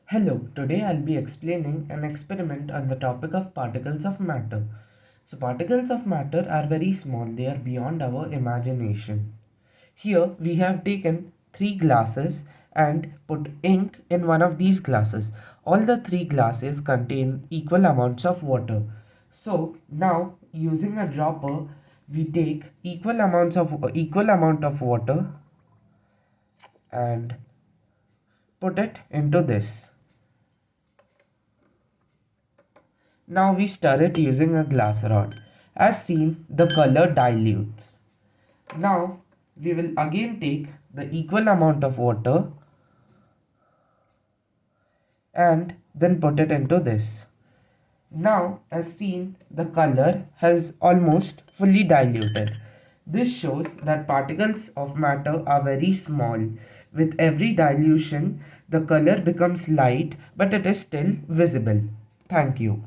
Hello, today I'll be explaining an experiment on the topic of particles of matter. So, particles of matter are very small, they are beyond our imagination. Here we have taken three glasses and put ink in one of these glasses. All the three glasses contain equal amounts of water. So, now using a dropper, we take equal amount of water and put it into this. Now we stir it using a glass rod. As seen, the color dilutes. Now we will again take the equal amount of water and then put it into this. Now, as seen, the color has almost fully diluted. This shows that particles of matter are very small. With every dilution, the color becomes light, but it is still visible. Thank you.